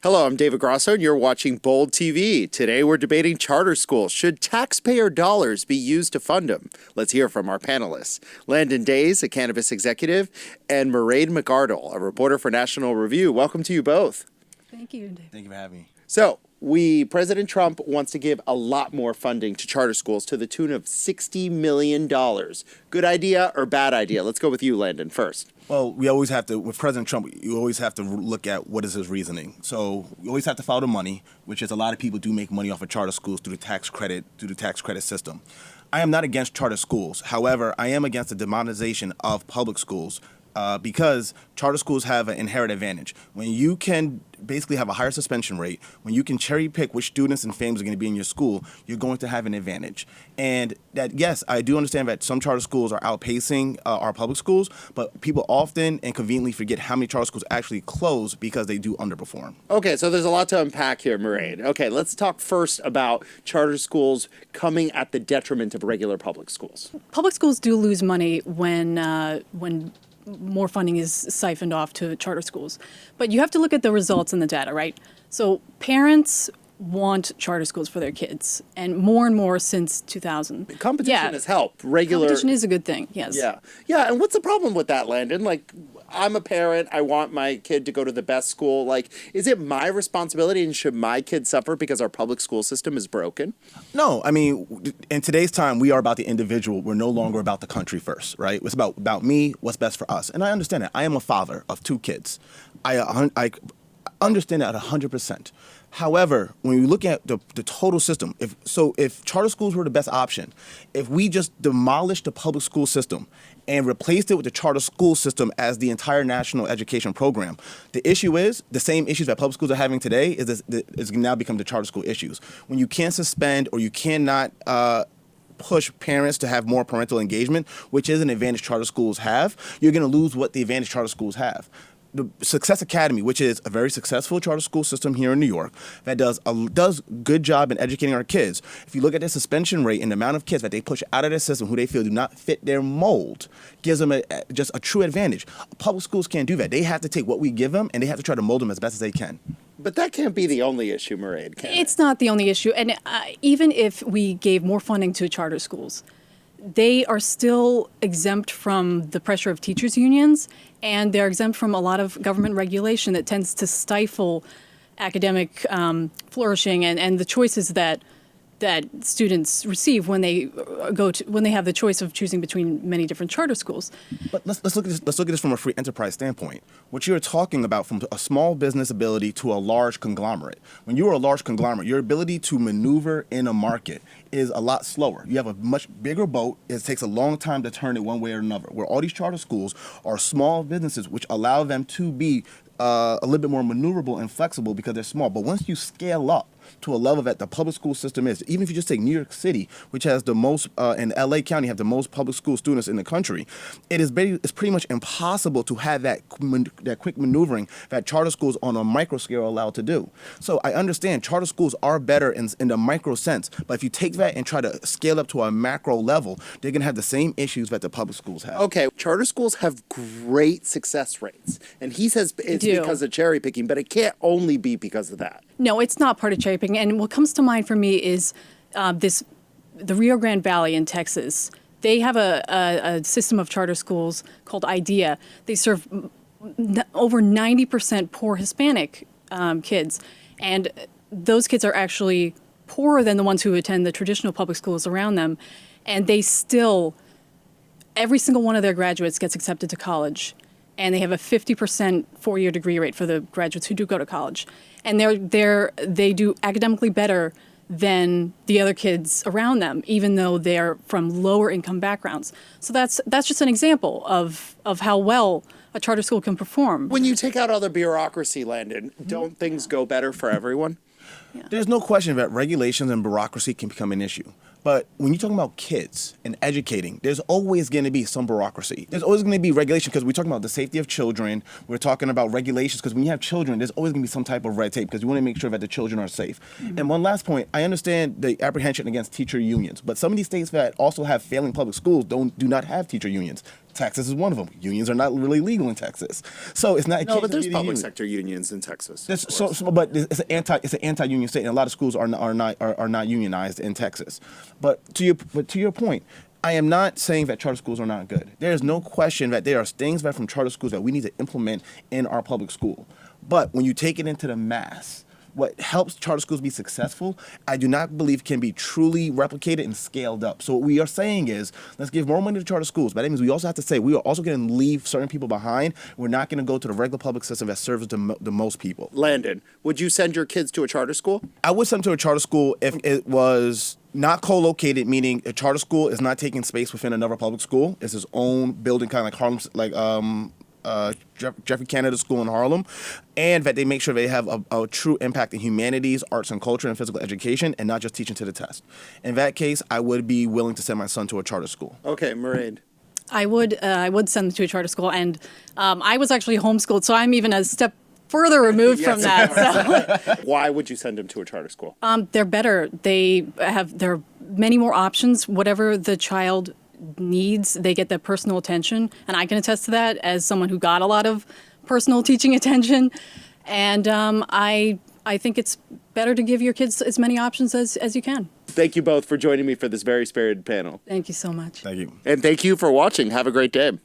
Hello, I'm David Grosso, and you're watching Bold TV. Today, we're debating charter schools. Should taxpayer dollars be used to fund them? Let's hear from our panelists. Landon Dais, a cannabis executive, and Mairead McArdle, a reporter for National Review. Welcome to you both. Thank you, David. Thank you for having me. So, President Trump wants to give a lot more funding to charter schools to the tune of $60 million. Good idea or bad idea? Let's go with you, Landon, first. Well, we always have to, with President Trump, you always have to look at what is his reasoning. So you always have to follow the money, which is a lot of people do make money off of charter schools through the tax credit system. I am not against charter schools. However, I am against the demonization of public schools because charter schools have an inherent advantage. When you can basically have a higher suspension rate, when you can cherry pick which students and families are going to be in your school, you're going to have an advantage. And that, yes, I do understand that some charter schools are outpacing our public schools, but people often and conveniently forget how many charter schools actually close because they do underperform. Okay, so there's a lot to unpack here, Mairead. Okay, let's talk first about charter schools coming at the detriment of regular public schools. Public schools do lose money when more funding is siphoned off to charter schools. But you have to look at the results and the data, right? So parents want charter schools for their kids, and more since 2000. Competition has helped. Competition is a good thing, yes. Yeah, and what's the problem with that, Landon? Like, I'm a parent, I want my kid to go to the best school. Like, is it my responsibility, and should my kid suffer because our public school system is broken? No, I mean, in today's time, we are about the individual. We're no longer about the country first, right? It's about me, what's best for us. And I understand that. I am a father of 2 kids. I understand that 100%. However, when we look at the total system, if charter schools were the best option, if we just demolished the public school system and replaced it with the charter school system as the entire national education program, the issue is the same issues that public schools are having today is now become the charter school issues. When you can't suspend or you cannot push parents to have more parental engagement, which is an advantage charter schools have, you're going to lose what the advantage charter schools have. The Success Academy, which is a very successful charter school system here in New York, that does good job in educating our kids. If you look at the suspension rate and the amount of kids that they push out of their system who they feel do not fit their mold, gives them just a true advantage. Public schools can't do that. They have to take what we give them and they have to try to mold them as best as they can. But that can't be the only issue, Mairead, can it? It's not the only issue. And even if we gave more funding to charter schools, they are still exempt from the pressure of teachers' unions, and they're exempt from a lot of government regulation that tends to stifle academic flourishing and the choices that students receive when they have the choice of choosing between many different charter schools. But let's look at this from a free enterprise standpoint. What you're talking about from a small business ability to a large conglomerate. When you are a large conglomerate, your ability to maneuver in a market is a lot slower. You have a much bigger boat. It takes a long time to turn it one way or another. Where all these charter schools are small businesses, which allow them to be a little bit more maneuverable and flexible because they're small. But once you scale up to a level that the public school system is, even if you just take New York City, which has the most, and LA County have the most public school students in the country, it's pretty much impossible to have that quick maneuvering that charter schools on a micro scale are allowed to do. So I understand charter schools are better in the micro sense, but if you take that and try to scale up to a macro level, they're going to have the same issues that the public schools have. Okay, charter schools have great success rates, and he says it's because of cherry picking, but it can't only be because of that. No, it's not part of cherry picking. And what comes to mind for me is the Rio Grande Valley in Texas. They have a system of charter schools called IDEA. They serve over 90% poor Hispanic kids. And those kids are actually poorer than the ones who attend the traditional public schools around them. And they still, every single one of their graduates gets accepted to college. And they have a 50% four-year degree rate for the graduates who do go to college. And they do academically better than the other kids around them, even though they're from lower income backgrounds. So that's just an example of how well a charter school can perform. When you take out all the bureaucracy, Landon, don't things go better for everyone? Yeah. There's no question that regulations and bureaucracy can become an issue. But when you're talking about kids and educating, there's always going to be some bureaucracy. There's always going to be regulation because we're talking about the safety of children. We're talking about regulations because when you have children, there's always going to be some type of red tape because you want to make sure that the children are safe. Mm-hmm. And one last point, I understand the apprehension against teacher unions, but some of these states that also have failing public schools do not have teacher unions. Texas is one of them. Unions are not really legal in Texas, so it's not. It No, can't but there's just be the public union. sector unions in Texas. But it's an anti-union state, and a lot of schools are not unionized in Texas. But to your point, I am not saying that charter schools are not good. There is no question that there are things that from charter schools that we need to implement in our public school. But when you take it into the mass, what helps charter schools be successful, I do not believe can be truly replicated and scaled up. So what we are saying is, let's give more money to charter schools. But that means we also have to say we are also going to leave certain people behind. We're not going to go to the regular public system that serves the most people. Landon, would you send your kids to a charter school? I would send them to a charter school if it was not co-located, meaning a charter school is not taking space within another public school. It's its own building, kind of like Harlem, Jeffrey Kennedy School in Harlem, and that they make sure they have a true impact in humanities, arts and culture, and physical education, and not just teaching to the test. In that case, I would be willing to send my son to a charter school. Okay, Mairead. I would send them to a charter school, and I was actually homeschooled, so I'm even a step further removed from that. So. Why would you send him to a charter school? They're better. There are many more options. Whatever the child needs, they get that personal attention, and I can attest to that as someone who got a lot of personal teaching attention. And I think it's better to give your kids as many options as you can. Thank you both for joining me for this very spirited panel. Thank you so much. Thank you. And thank you for watching. Have a great day.